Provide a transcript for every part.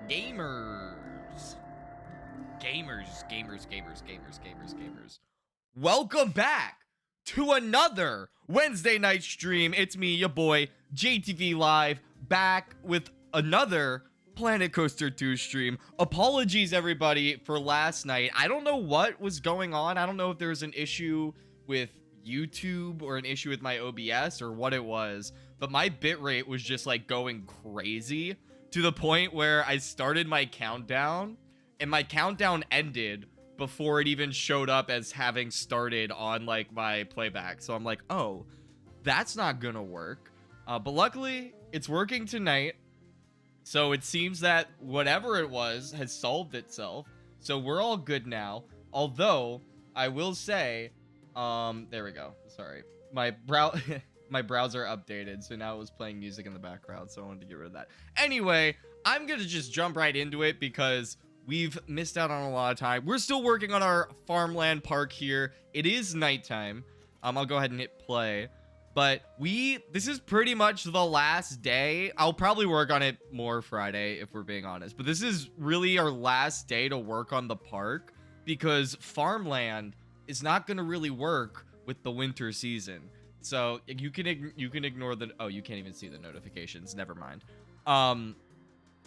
Gamers. Gamers. Welcome back to another Wednesday night stream. It's me, your boy, JTV Live, back with another Planet Coaster 2 stream. Apologies, everybody, for last night. I don't know what was going on. I don't know if there was an issue with YouTube or an issue with my OBS or what it was, but my bitrate was just like going crazy to the point where I started my countdown and my countdown ended before it even showed up as having started on like my playback. So I'm like, oh, that's not gonna work. But luckily it's working tonight. So it seems that whatever it was has solved itself. So we're all good now. Although I will say, there we go. Sorry. My browser updated, so now it was playing music in the background, so I wanted to get rid of that. Anyway, I'm gonna just jump right into it because we've missed out on a lot of time. We're still working on our farmland park here. It is nighttime. I'll go ahead and hit play. But this is pretty much the last day. I'll probably work on it more Friday if we're being honest. But this is really our last day to work on the park because farmland is not going to really work with the winter season. So you can ignore the, oh, you can't even see the notifications. Never mind.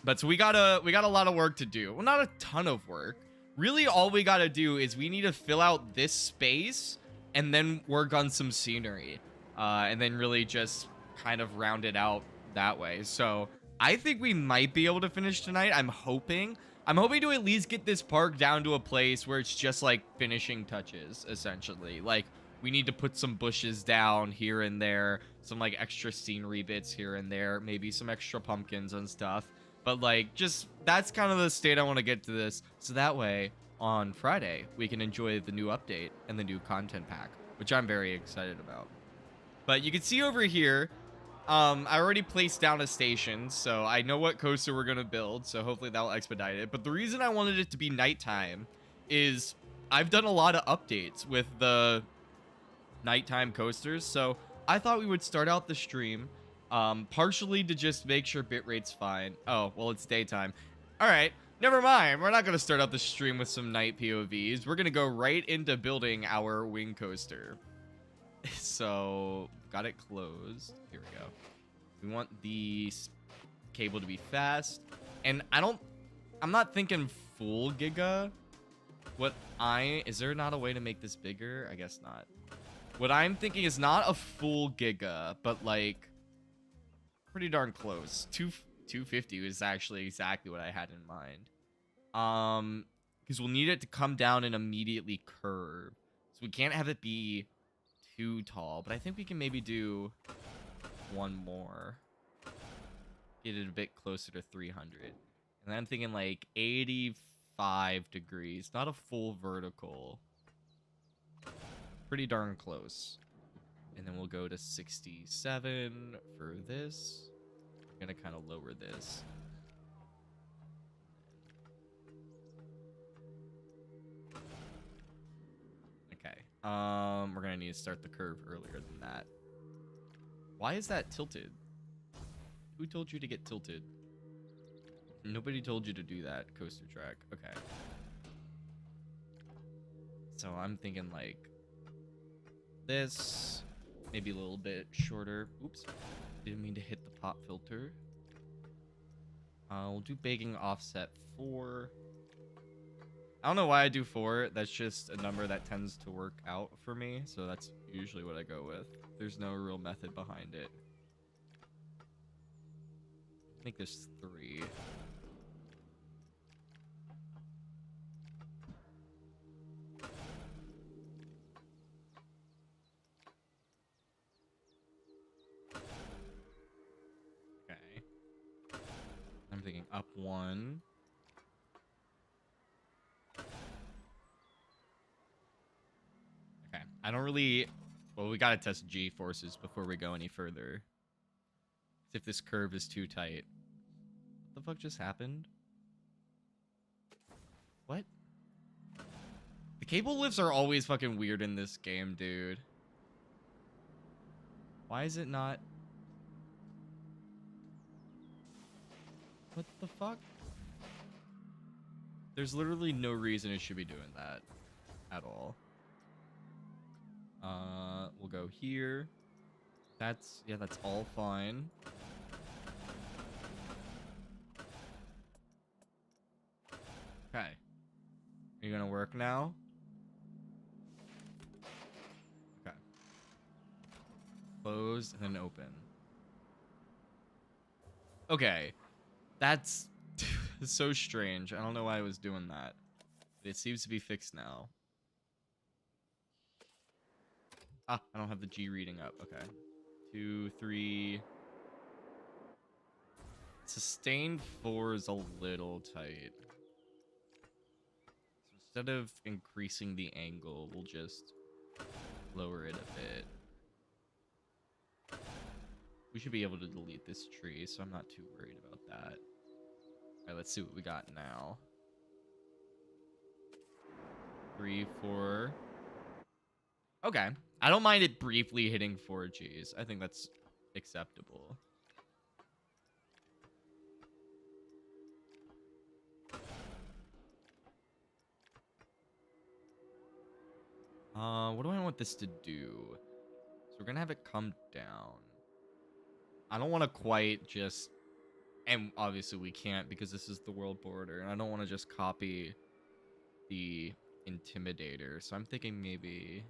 But so we got a lot of work to do. Well, not a ton of work. Really, all we got to do is we need to fill out this space and then work on some scenery. And then really just kind of round it out that way. So I think we might be able to finish tonight. I'm hoping to at least get this park down to a place where it's just like finishing touches, essentially. Like we need to put some bushes down here and there, some like extra scenery bits here and there, maybe some extra pumpkins and stuff. But like just that's kind of the state I want to get to this. So that way on Friday, we can enjoy the new update and the new content pack, which I'm very excited about. But you can see over here, I already placed down a station, so I know what coaster we're going to build, so hopefully that'll expedite it. But the reason I wanted it to be nighttime is I've done a lot of updates with the nighttime coasters, so I thought we would start out the stream, partially to just make sure bitrate's fine. Oh, well, it's daytime. All right, never mind. We're not going to start out the stream with some night POVs. We're going to go right into building our wing coaster. So got it closed. Here we go. We want the cable to be fast, and I'm not thinking full giga. Is there not a way to make this bigger? I guess not. What I'm thinking is not a full giga, but like pretty darn close. 250 was actually exactly what I had in mind. Because we'll need it to come down and immediately curve, so we can't have it be too tall, but I think we can maybe do one more, get it a bit closer to 300, and then I'm thinking like 85 degrees, not a full vertical, pretty darn close. And then we'll go to 67 for this. I'm gonna kind of lower this. We're gonna need to start the curve earlier than that. Why is that tilted? Who told you to get tilted? Nobody told you to do that, coaster track. Okay. So I'm thinking like this, maybe a little bit shorter. Oops, didn't mean to hit the pop filter. We'll do baking offset 4. I don't know why I do 4. That's just a number that tends to work out for me. So that's usually what I go with. There's no real method behind it. Make this 3. Okay. I'm thinking up 1. I don't really... Well, we gotta test G-forces before we go any further. If this curve is too tight. What the fuck just happened? What? The cable lifts are always fucking weird in this game, dude. Why is it not... What the fuck? There's literally no reason it should be doing that at all. We'll go here. That's all fine. Okay. Are you gonna work now? Okay. Close and then open. Okay. That's so strange. I don't know why I was doing that. But it seems to be fixed now. Ah, I don't have the G reading up. Okay. 2, 3. Sustained 4 is a little tight. So instead of increasing the angle, we'll just lower it a bit. We should be able to delete this tree, so I'm not too worried about that. Alright, let's see what we got now. 3, 4. Okay. I don't mind it briefly hitting 4 Gs. I think that's acceptable. What do I want this to do? So we're gonna have it come down. I don't want to quite just... And obviously we can't because this is the world border. And I don't want to just copy the Intimidator. So I'm thinking maybe...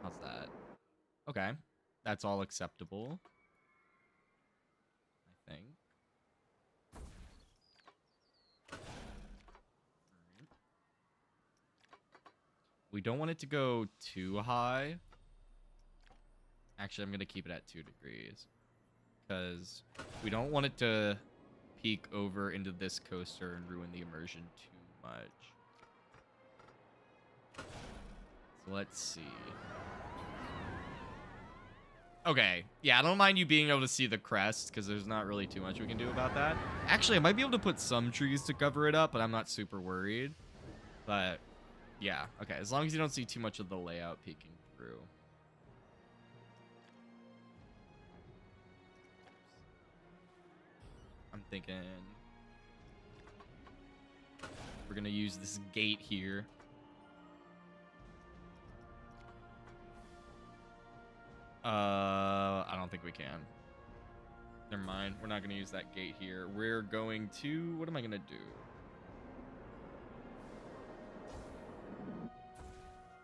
How's that? Okay. That's all acceptable. I think. We don't want it to go too high. Actually, I'm going to keep it at 2 degrees. Because we don't want it to peek over into this coaster and ruin the immersion too much. So let's see. Okay. Yeah, I don't mind you being able to see the crest, because there's not really too much we can do about that. Actually, I might be able to put some trees to cover it up, but I'm not super worried. But... yeah, okay, as long as you don't see too much of the layout peeking through. I'm thinking we're gonna use this gate here. I don't think we can. Never mind, we're not gonna use that gate here. We're going to, what am I gonna do?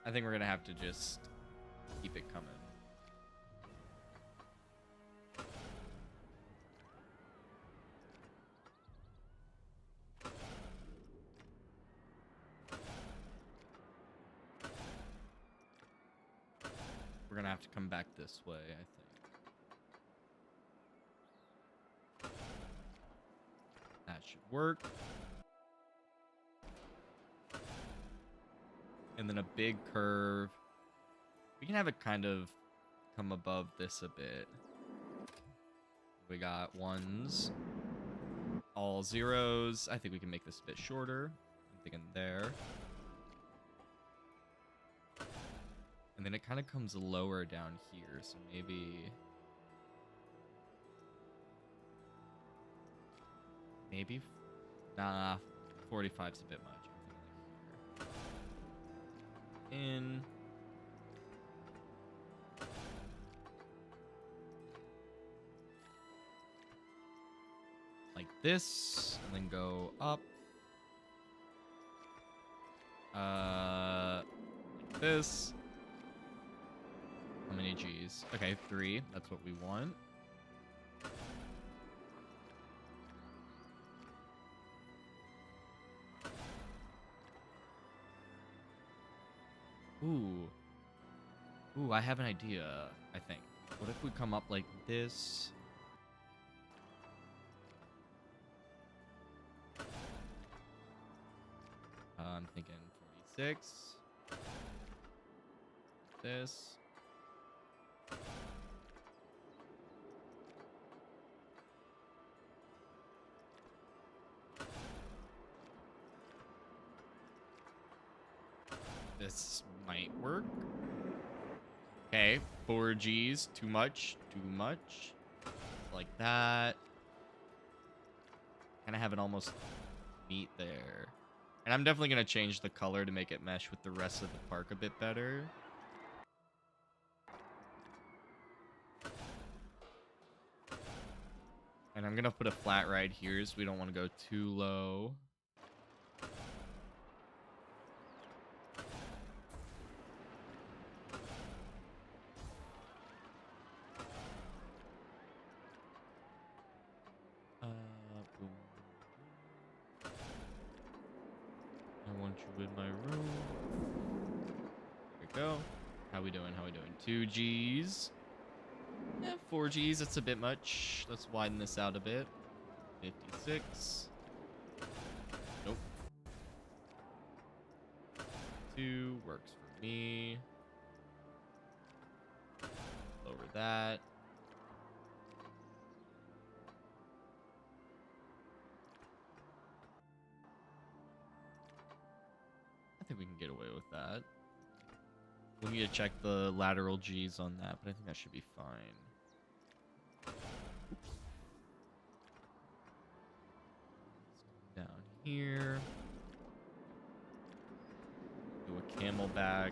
I think we're gonna have to just keep it coming. We're gonna have to come back this way, I think. That should work. And then a big curve. We can have it kind of come above this a bit. We got 1s. All 0s. I think we can make this a bit shorter. I'm thinking there. And then it kind of comes lower down here. So maybe... Nah, 45's a bit much. In like this, and then go up. Like this. How many G's? Okay, 3. That's what we want. Ooh, I have an idea, I think. What if we come up like this? I'm thinking 46. This. This might work. Okay, 4 Gs. Too much. Too much. Like that. Kind of have it almost meet there. And I'm definitely going to change the color to make it mesh with the rest of the park a bit better. And I'm going to put a flat right here so we don't want to go too low. Boom. I want you in my room. There we go. How we doing? How we doing? 2 Gs. 4 Gs. That's a bit much. Let's widen this out a bit. 56. Nope. 2 works for me. Lower that. I think we can get away with that. We need to check the lateral Gs on that, but I think that should be fine. Oops. Let's go down here. Do a camelback.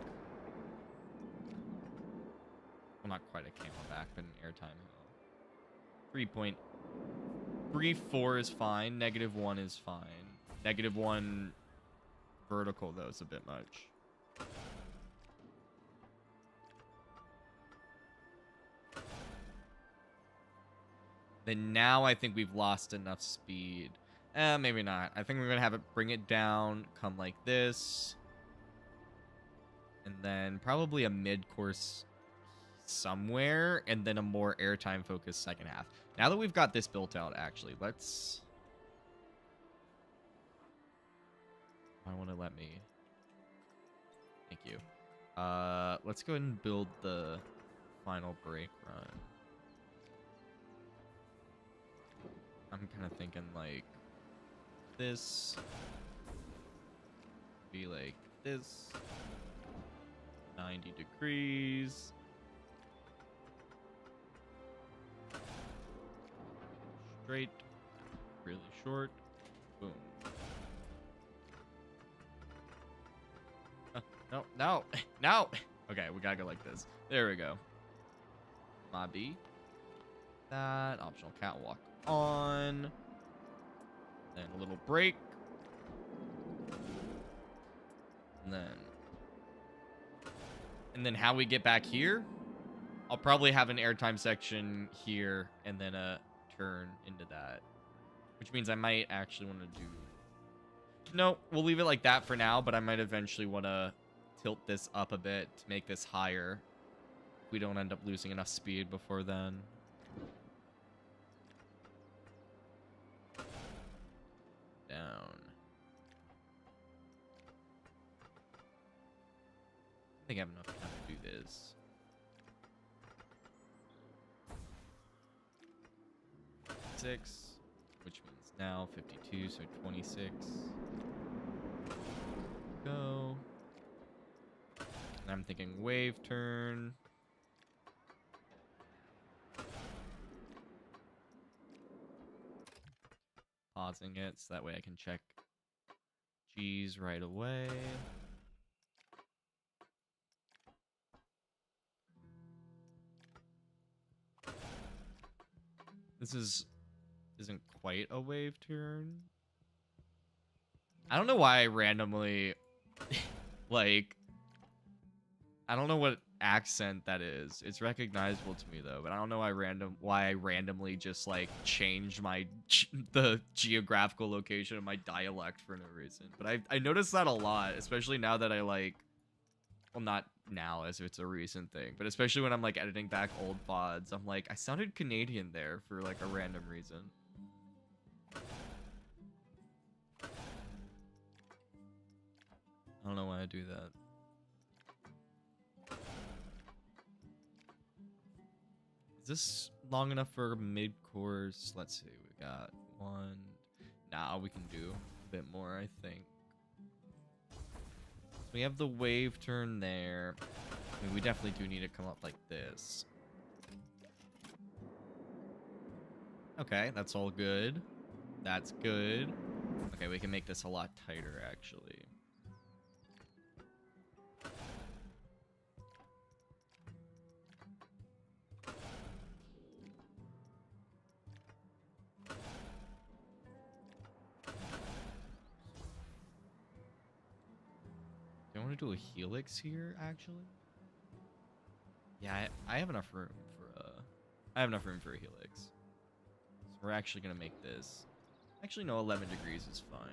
Well, not quite a camelback, but an airtime hill. 3.34 is fine. -1 is fine. -1 vertical, though, is a bit much. Then now I think we've lost enough speed. Maybe not. I think we're going to have it bring it down, come like this. And then probably a mid-course somewhere, and then a more airtime-focused second half. Now that we've got this built out, actually, let's... I want to let me... Thank you. Let's go ahead and build the final brake run. I'm kind of thinking like this. Be like this. 90 degrees. Straight. Really short. Boom. No, no, no. Okay, we gotta go like this. There we go. Mobby. That. Optional catwalk on. Then a little break. And then how we get back here, I'll probably have an airtime section here and then a turn into that. Which means I might actually want to do... No, we'll leave it like that for now, but I might eventually want to tilt this up a bit to make this higher. We don't end up losing enough speed before then. Down. I think I have enough time to do this. Six, which means now 52, so 26. Go. And I'm thinking wave turn. Pausing it so that way I can check G's right away. This isn't quite a wave turn. I don't know why I randomly like I don't know what accent that is. It's recognizable to me though, but I don't know why I randomly just like changed the geographical location of my dialect for no reason. But I noticed that a lot, especially now that I like, well, not now as if it's a recent thing, but especially when I'm like editing back old VODs, I'm like, I sounded Canadian there for like a random reason. I don't know why I do that. Is this long enough for mid-course? Let's see. We got one. Nah, we can do a bit more, I think. We have the wave turn there. I mean, we definitely do need to come up like this. Okay, that's all good. That's good. Okay, we can make this a lot tighter, actually. Do I want to do a helix here, actually? Yeah, I have enough room for I have enough room for a helix. So we're actually gonna make this. Actually, no, 11 degrees is fine.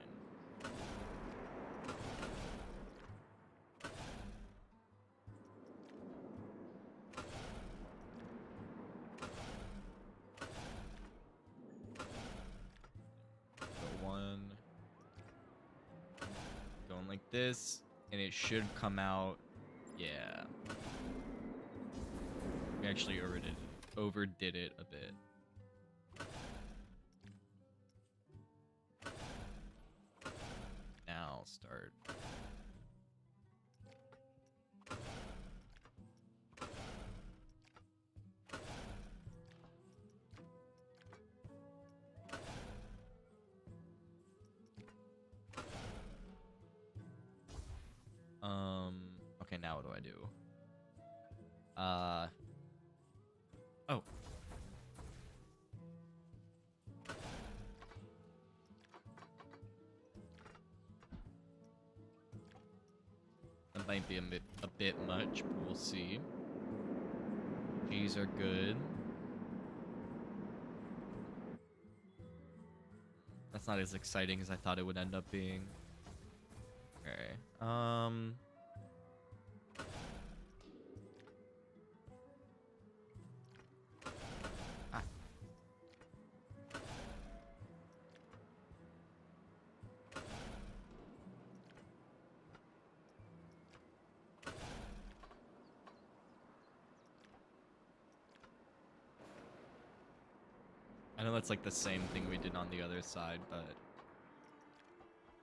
Go one. Going like this, and it should come out. Yeah. We actually overdid it a bit. Now start. Okay, now what do I do? Oh. That might be a bit much, but we'll see. G's are good. That's not as exciting as I thought it would end up being. Okay. Ah. I know that's like the same thing we did on the other side, but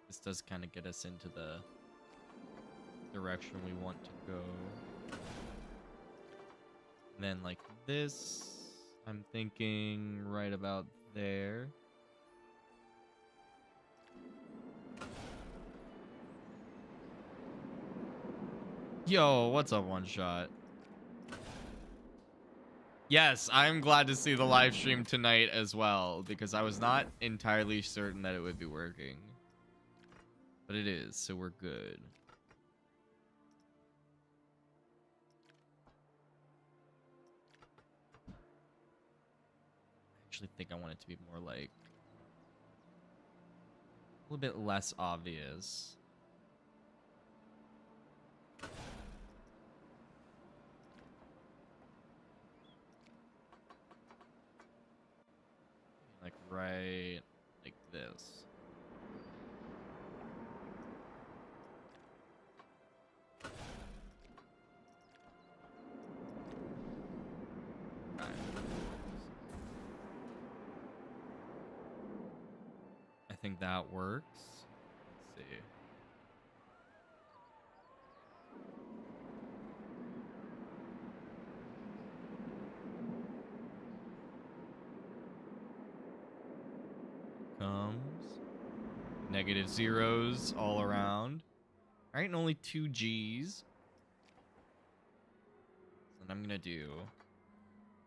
this does kind of get us into the direction we want to go. And then like this, I'm thinking right about there. Yo, what's up, One Shot? Yes, I'm glad to see the live stream tonight as well, because I was not entirely certain that it would be working. But it is, so we're good. I actually think I want it to be more like a little bit less obvious. Like right like this. Right. I think that works. Let's see. Comes. Negative zeros all around. All right, and only 2 G's. So then I'm gonna do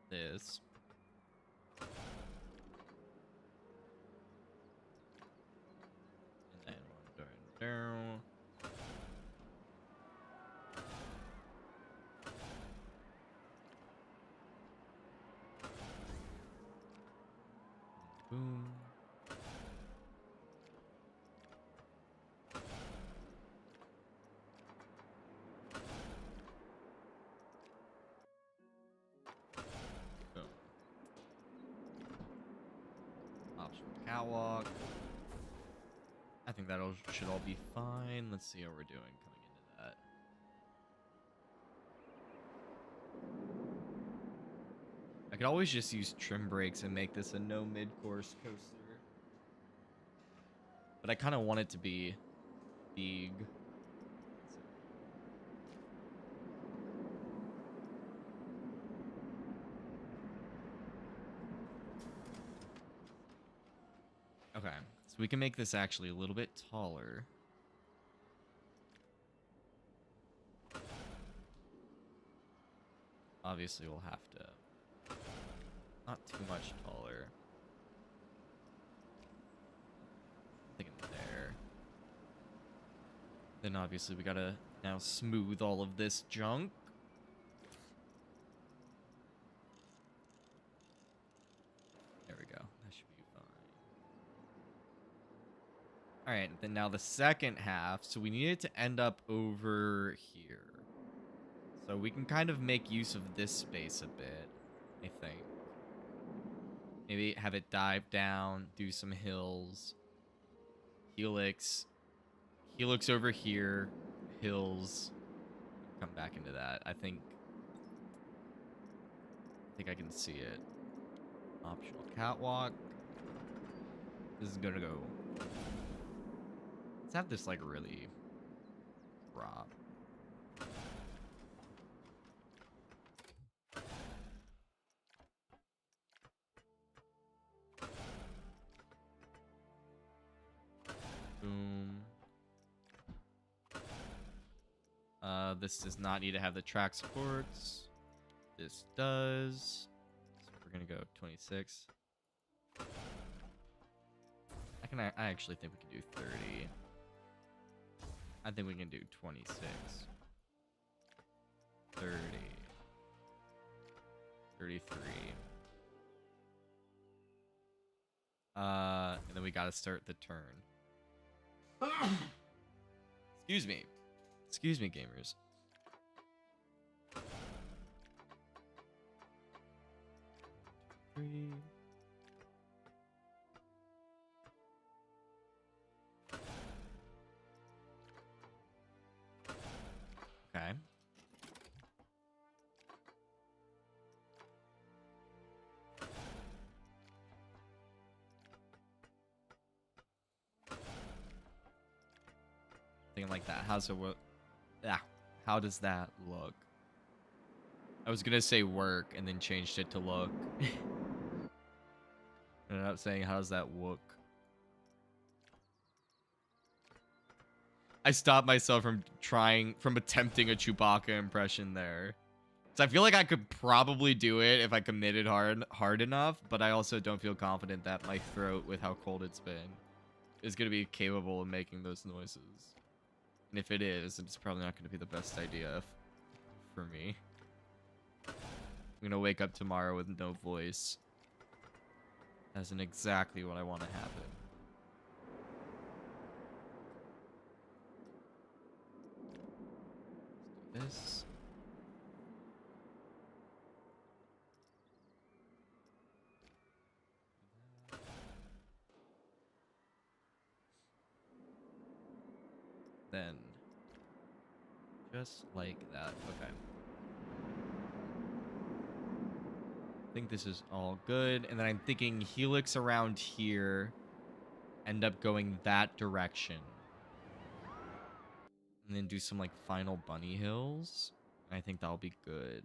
this. And then one down. Boom. Boom. Optional catwalk. I think that should all be fine. Let's see how we're doing coming into that. I could always just use trim brakes and make this a no mid-course coaster. But I kind of want it to be big. Okay, so we can make this actually a little bit taller. Obviously, we'll have to... Not too much taller. I'm thinking there. Then obviously we gotta now smooth all of this junk. There we go. That should be fine. Alright, then now the second half. So we need it to end up over here. So we can kind of make use of this space a bit, I think. Maybe have it dive down, do some hills. Helix. Helix over here. Hills. Come back into that. I think I can see it. Optional catwalk. This is gonna go. Let's have this like really drop. Boom. This does not need to have the track supports. This does. So we're gonna go 26. I actually think we can do 30. I think we can do 26. 30. 33. And then we gotta start the turn. Excuse me. Excuse me, gamers. Three. Okay. Thinking like that. How's it work? Ah, how does that look? I was gonna say work and then changed it to look. Ended up saying, how does that look? I stopped myself from attempting a Chewbacca impression there. So I feel like I could probably do it if I committed hard enough, but I also don't feel confident that my throat, with how cold it's been, is gonna be capable of making those noises. And if it is, it's probably not gonna be the best idea for me. I'm gonna wake up tomorrow with no voice. That isn't exactly what I want to happen. Let's do this. Then, just like that. Okay. I think this is all good. And then I'm thinking helix around here. End up going that direction. And then do some like final bunny hills. I think that'll be good.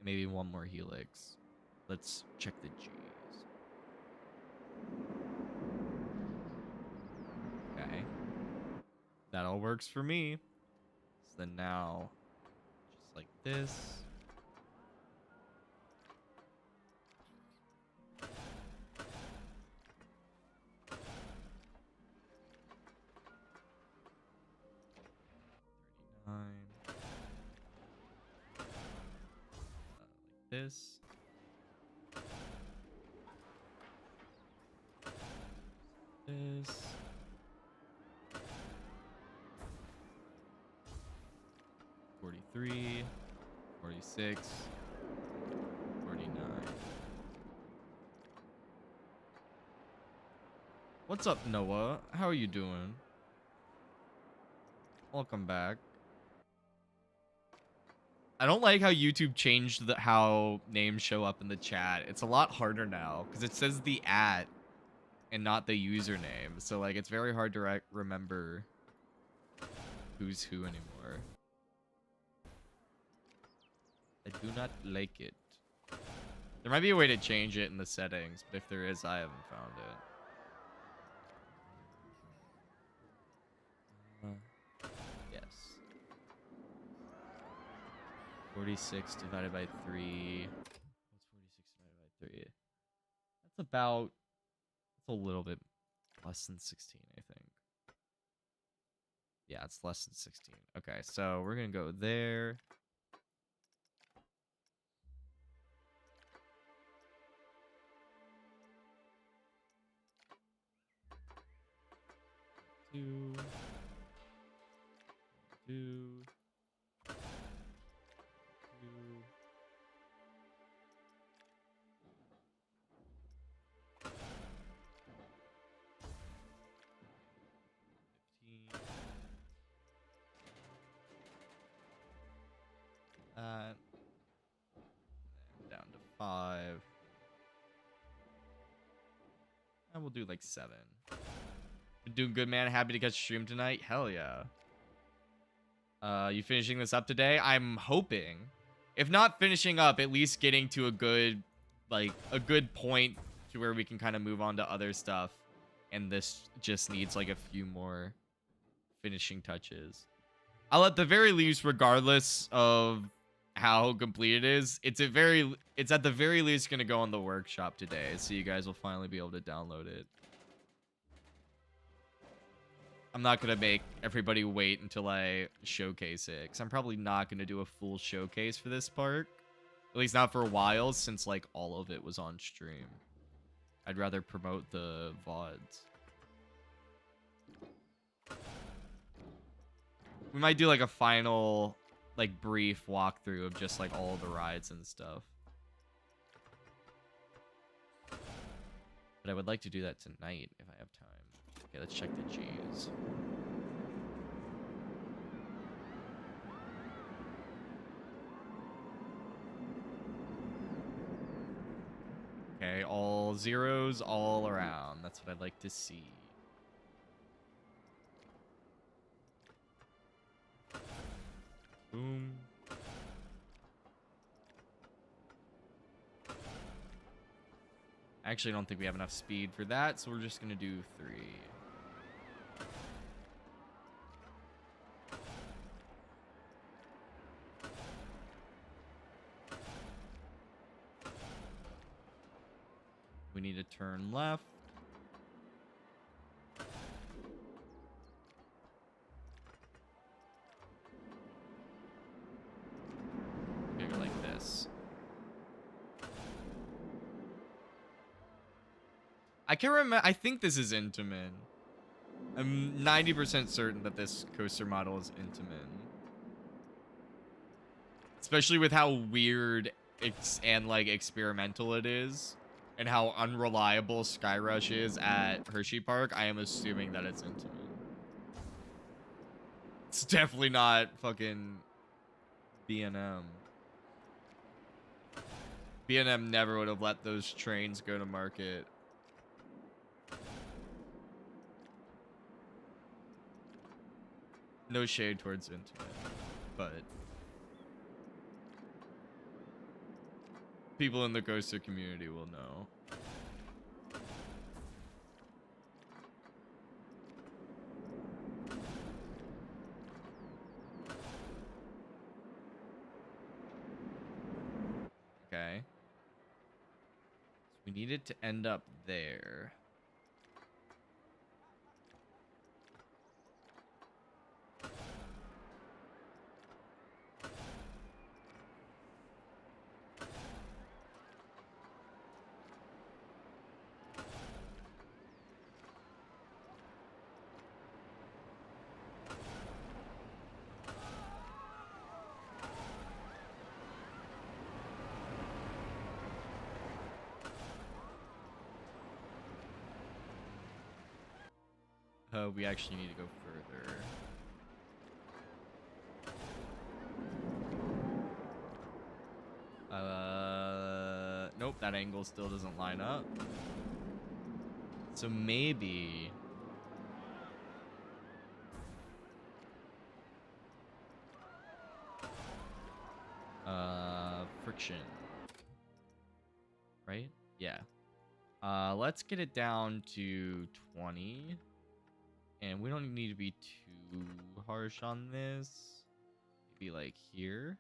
Maybe one more helix. Let's check the G's. Okay. That all works for me. So then now, just like this. Like this. This. 43, 46, 49. What's up, Noah? How are you doing? Welcome back. I don't like how YouTube changed how names show up in the chat. It's a lot harder now because it says the @ and not the username. So like it's very hard to remember who's who anymore. I do not like it. There might be a way to change it in the settings, but if there is, I haven't found it. Yes. 46 divided by 3. What's 46 divided by 3? That's about... It's a little bit less than 16, I think. Yeah, it's less than 16. Okay, so we're going to go there. Two. 15. Down to 5. And we'll do like 7. Been doing good, man. Happy to catch a stream tonight. Hell yeah. You finishing this up today? I'm hoping. If not finishing up, at least getting to a good, like, a good point to where we can kind of move on to other stuff. And this just needs, like, a few more finishing touches. I'll at the very least, regardless of how complete it is, it's at the very least going to go on the workshop today. So you guys will finally be able to download it. I'm not going to make everybody wait until I showcase it, because I'm probably not going to do a full showcase for this park. At least not for a while, since, like, all of it was on stream. I'd rather promote the VODs. We might do, like, a final, like, brief walkthrough of just, like, all of the rides and stuff. But I would like to do that tonight, if I have time. Okay, let's check the G's. Okay, all zeros all around. That's what I'd like to see. Boom. I actually don't think we have enough speed for that, so we're just going to do 3. We need to turn left. Maybe like this. I can't remember. I think this is Intamin. I'm 90% certain that this coaster model is Intamin. Especially with how weird and like experimental it is. And how unreliable Skyrush is at Hershey Park, I am assuming that it's Intamin. It's definitely not fucking B&M. B&M never would have let those trains go to market. No shade towards Intamin, but people in the coaster community will know. Okay. So we need it to end up there. We actually need to go further. Nope, that angle still doesn't line up. So maybe... friction. right? Yeah. Let's get it down to 20. And we don't need to be too harsh on this. Maybe like here.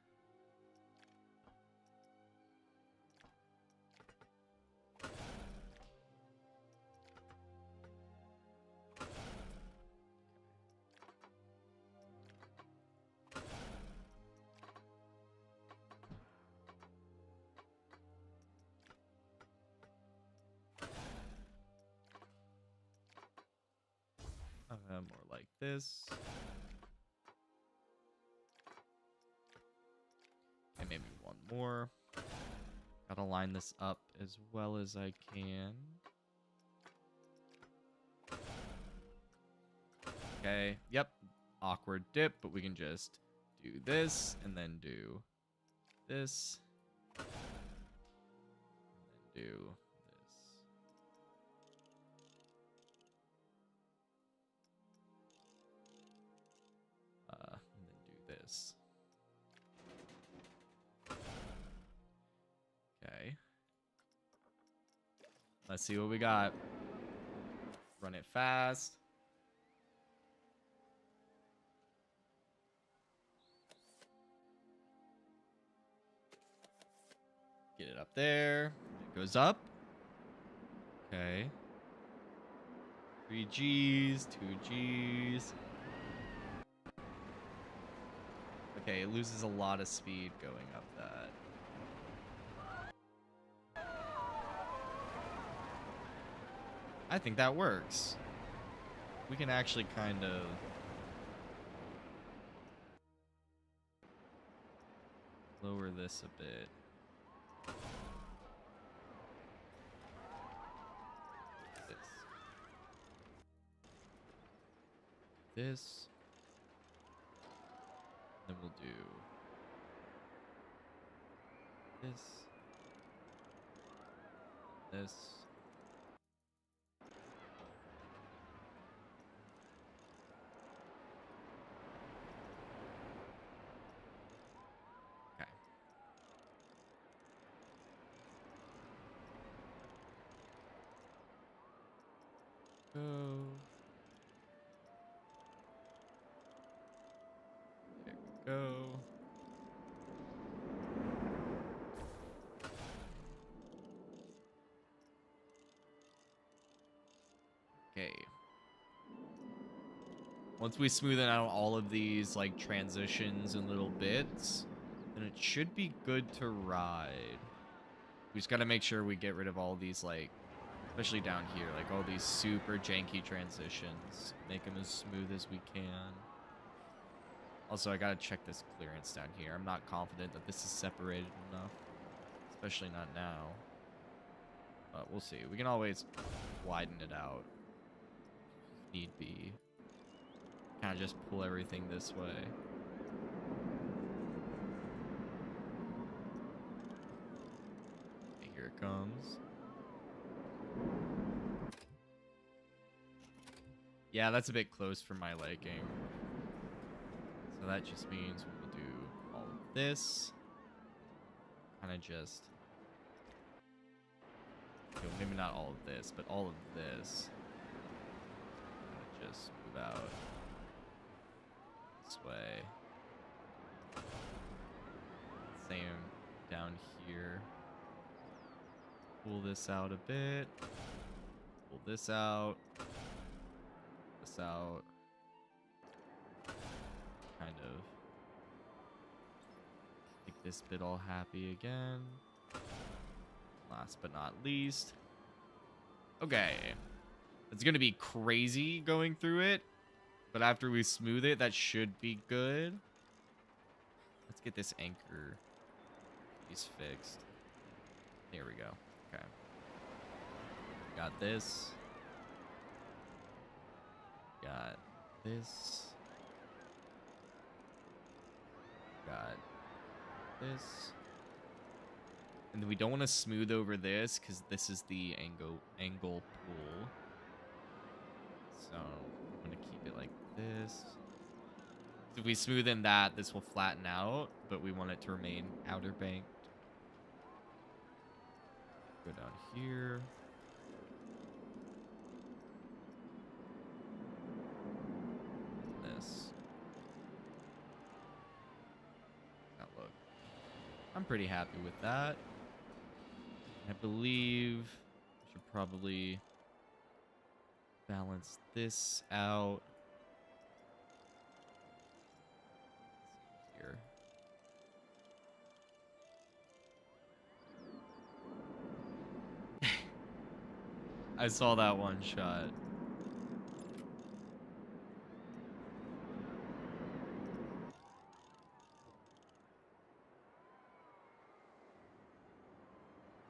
More like this. And maybe one more. Gotta line this up as well as I can. Okay, yep. Awkward dip, but we can just do this and then do this. And then do this. And then do this. Okay. Let's see what we got. Run it fast. Get it up there. It goes up. Okay. 3 Gs, 2 Gs. Okay, it loses a lot of speed going up that. I think that works. We can actually kind of lower this a bit. This. Then we'll do this. This. Okay. Go. There we go. Okay. Once we smoothen out all of these like transitions and little bits, then it should be good to ride. We just got to make sure we get rid of all these like, especially down here, like all these super janky transitions. Make them as smooth as we can. Also, I got to check this clearance down here. I'm not confident that this is separated enough, especially not now. But we'll see. We can always widen it out if need be. Kind of just pull everything this way. Okay, here it comes. Yeah, that's a bit close for my liking. So that just means we'll do all of this. Kind of just... maybe not all of this, but all of this. Just move out this way. Same down here. Pull this out a bit. Pull this out. This out. Kind of make this bit all happy again. Last but not least. Okay. It's going to be crazy going through it, but after we smooth it, that should be good. Let's get this anchor piece fixed. There we go. Okay. Got this. Got this. Got this. And then we don't want to smooth over this because this is the angle pull. So I'm going to keep it like this. So if we smooth in that, this will flatten out, but we want it to remain outer banked. Go down here. This. Now look. I'm pretty happy with that. I believe I should probably balance this out here. I saw that one shot.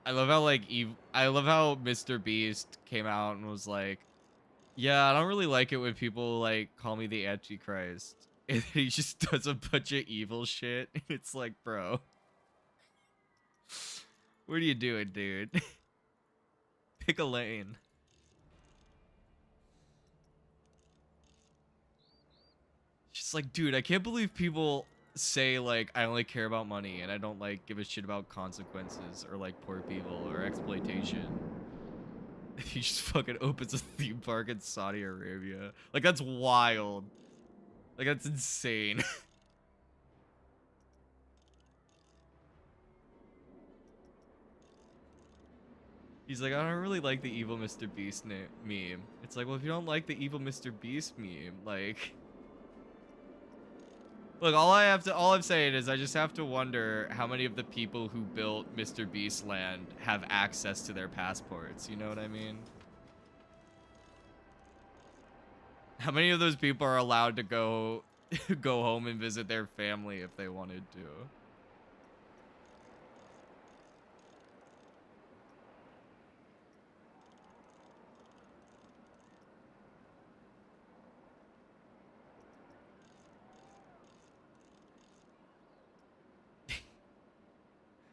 I love how I love how Mr. Beast came out and was like, "Yeah, I don't really like it when people like call me the Antichrist." And he just does a bunch of evil shit. It's like, bro, what are you doing, dude? Pick a lane. Just like, dude, I can't believe people say like I only care about money and I don't like give a shit about consequences or like poor people or exploitation. He just fucking opens a theme park in Saudi Arabia. Like, that's wild. Like, that's insane. He's like, I don't really like the evil Mr. Beast meme. It's like, well, if you don't like the evil Mr. Beast meme, like, look, all I'm saying is I just have to wonder how many of the people who built Mr. Beast land have access to their passports. You know what I mean? How many of those people are allowed to go go home and visit their family if they wanted to?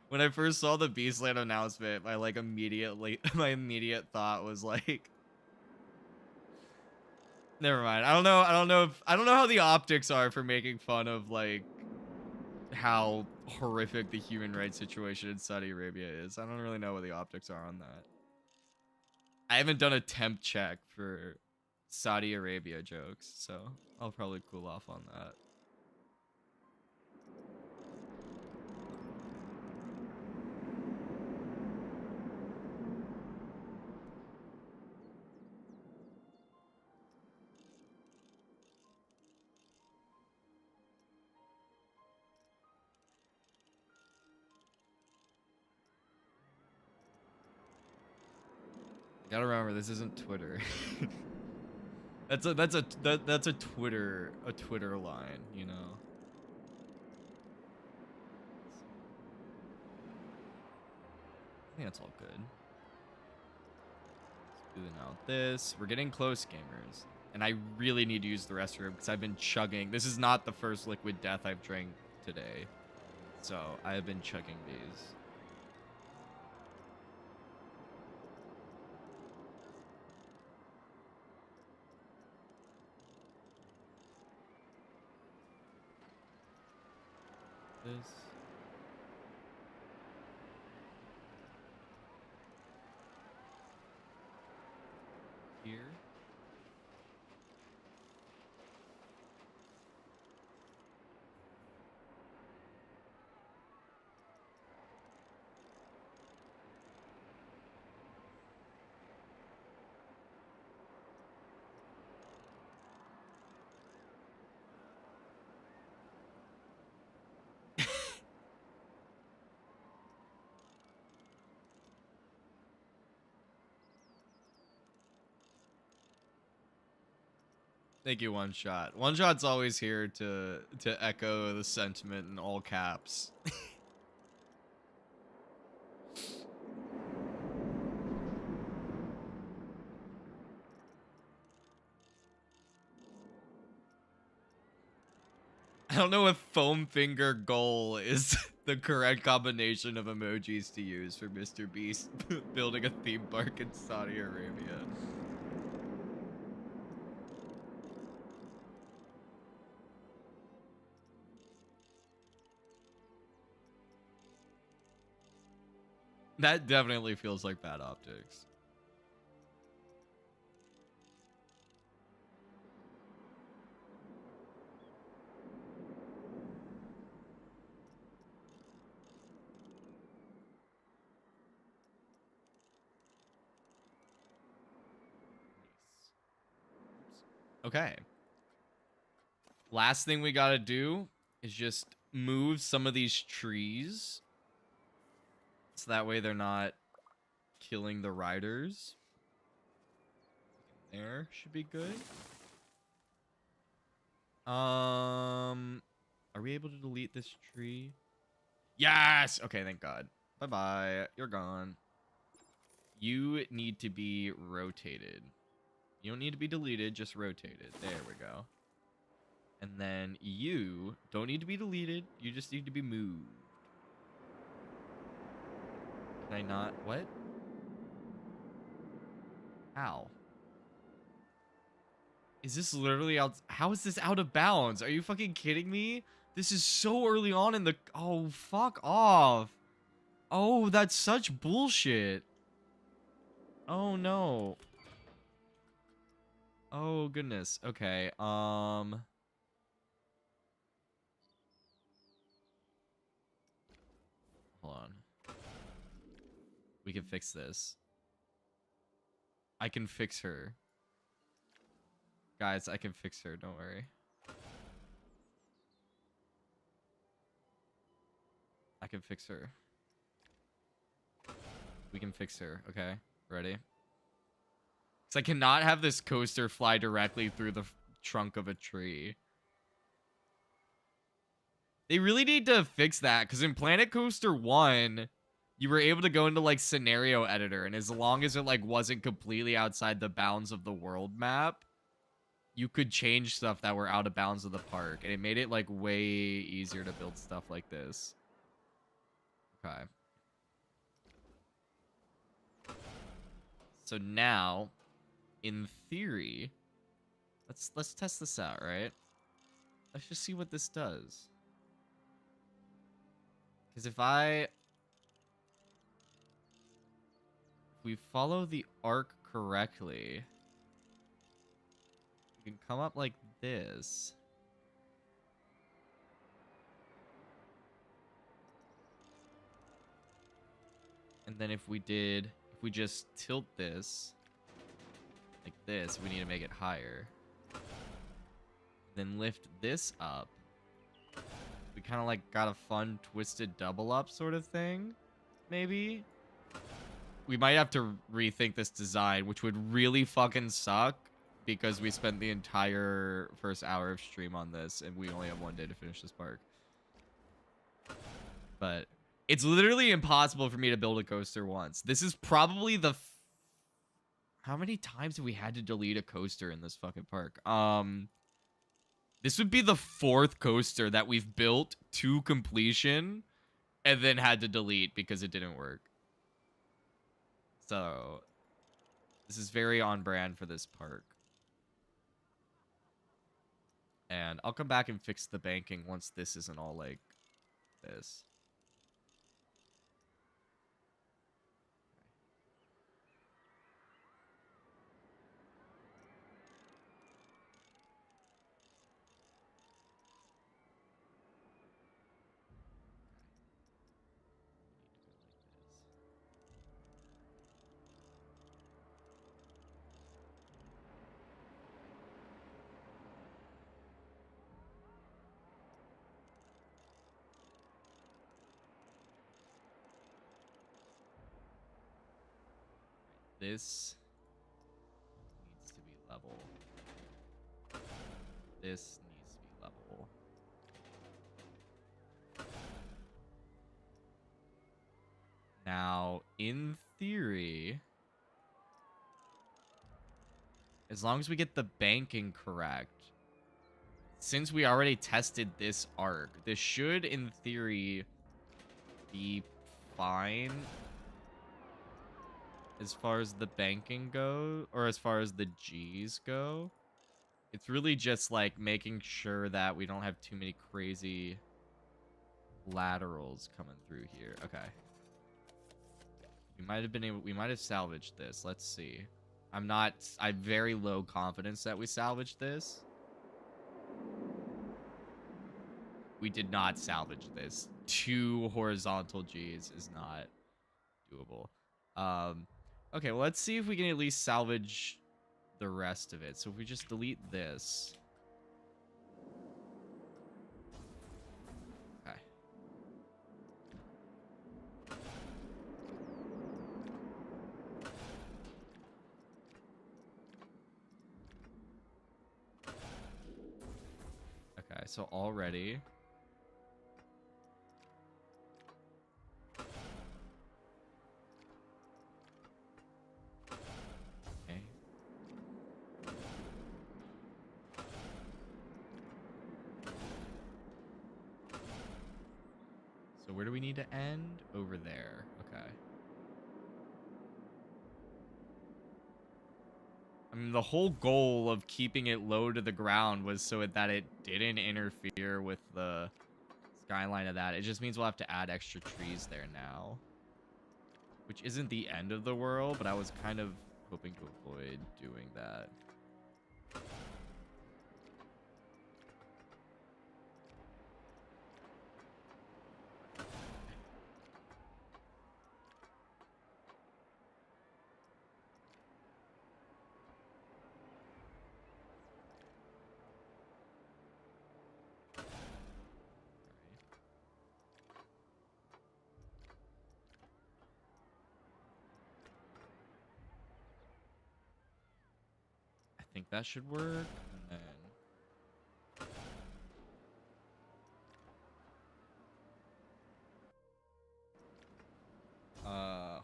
When I first saw the Beastland announcement, my immediate thought was like, never mind. I don't know how the optics are for making fun of like how horrific the human rights situation in Saudi Arabia is. I don't really know what the optics are on that. I haven't done a temp check for Saudi Arabia jokes, so I'll probably cool off on that. Gotta remember, this isn't Twitter. That's a Twitter line, you know. I think that's all good. Let's do out this. We're getting close, gamers. And I really need to use the restroom because I've been chugging. This is not the first liquid death I've drank today. So I have been chugging these. This. Here. Thank you, One Shot. One Shot's always here to echo the sentiment in all caps. I don't know if foam finger goal is the correct combination of emojis to use for Mr. Beast building a theme park in Saudi Arabia. That definitely feels like bad optics. Nice. Okay. Last thing we gotta do is just move some of these trees. So that way they're not killing the riders. There should be good. Are we able to delete this tree? Yes! Okay, thank God. Bye-bye. You're gone. You need to be rotated. You don't need to be deleted, just rotated. There we go. And then you don't need to be deleted. You just need to be moved. Can I not? What? How? Is this literally out? How is this out of bounds? Are you fucking kidding me? This is so early on in the... Oh, fuck off. Oh, that's such bullshit. Oh, no. Oh, goodness. Okay, hold on. We can fix this. I can fix her. Guys, I can fix her. Don't worry. I can fix her. We can fix her. Okay. Ready? Because I cannot have this coaster fly directly through the trunk of a tree. They really need to fix that. Because in Planet Coaster 1, you were able to go into, like, scenario editor. And as long as it, like, wasn't completely outside the bounds of the world map, you could change stuff that were out of bounds of the park. And it made it, like, way easier to build stuff like this. Okay. So now, in theory, let's test this out, right? Let's just see what this does. Because if we follow the arc correctly, we can come up like this. And then if we just tilt this like this, we need to make it higher. Then lift this up. We kind of like got a fun twisted double up sort of thing, maybe. We might have to rethink this design, which would really fucking suck because we spent the entire first hour of stream on this and we only have one day to finish this park. But it's literally impossible for me to build a coaster once. This is probably the... How many times have we had to delete a coaster in this fucking park? This would be the 4th coaster that we've built to completion and then had to delete because it didn't work. So, this is very on brand for this park. And I'll come back and fix the banking once this isn't all like this. This needs to be level. This needs to be level. Now, in theory, as long as we get the banking correct, since we already tested this arc, this should, in theory, be fine as far as the banking go, or as far as the G's go. It's really just like making sure that we don't have too many crazy laterals coming through here. Okay. We might have salvaged this. Let's see. I'm very low confidence that we salvaged this. We did not salvage this. 2 horizontal G's is not doable. Okay, well, let's see if we can at least salvage the rest of it. So if we just delete this. Okay. Okay, so already. Okay. So where do we need to end? Over there. Okay. I mean, the whole goal of keeping it low to the ground was so that it didn't interfere with the skyline of that. It just means we'll have to add extra trees there now. Which isn't the end of the world, but I was kind of hoping to avoid doing that. I think that should work. And then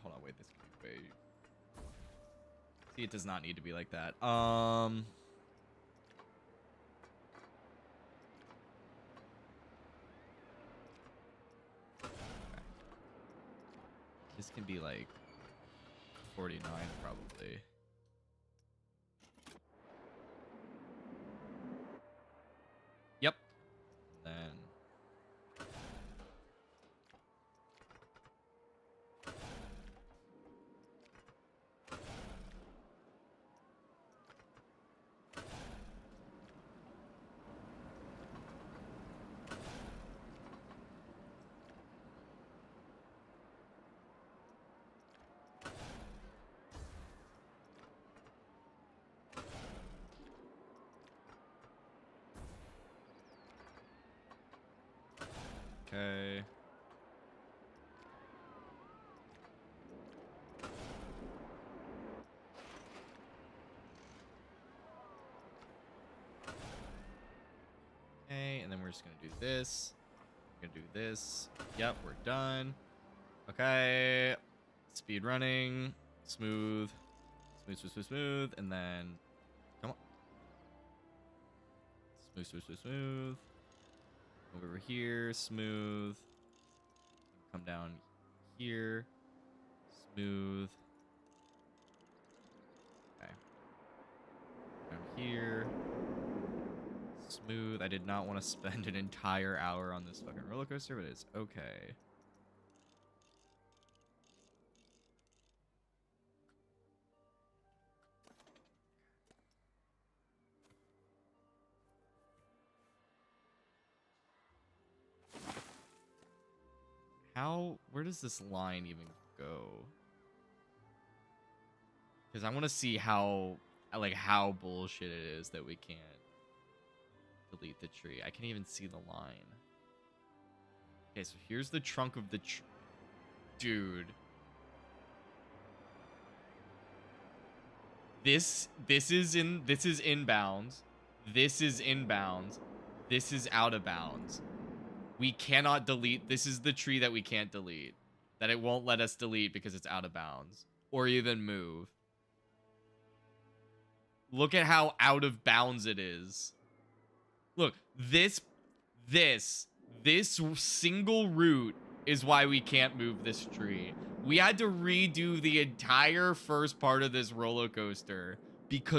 hold on, wait, this could be way. See, it does not need to be like that. Okay. This can be like 49 probably. Yep. Then okay. Okay, and then we're just gonna do this. We're gonna do this. Yep, we're done. Okay. Speed running. Smooth. Smooth, smooth, smooth, smooth. And then come on. Smooth, smooth, smooth, smooth. Move over here. Smooth. Come down here. Smooth. Okay. Down here. Smooth. I did not want to spend an entire hour on this fucking roller coaster, but it's okay. Where does this line even go? Because I want to see how bullshit it is that we can't delete the tree. I can't even see the line. Okay, so here's the trunk of the tree. Dude. This is inbounds. This is inbounds. This is out of bounds. We cannot delete. This is the tree that we can't delete. That it won't let us delete because it's out of bounds. Or even move. Look at how out of bounds it is. Look, this single route is why we can't move this tree. We had to redo the entire first part of this roller coaster because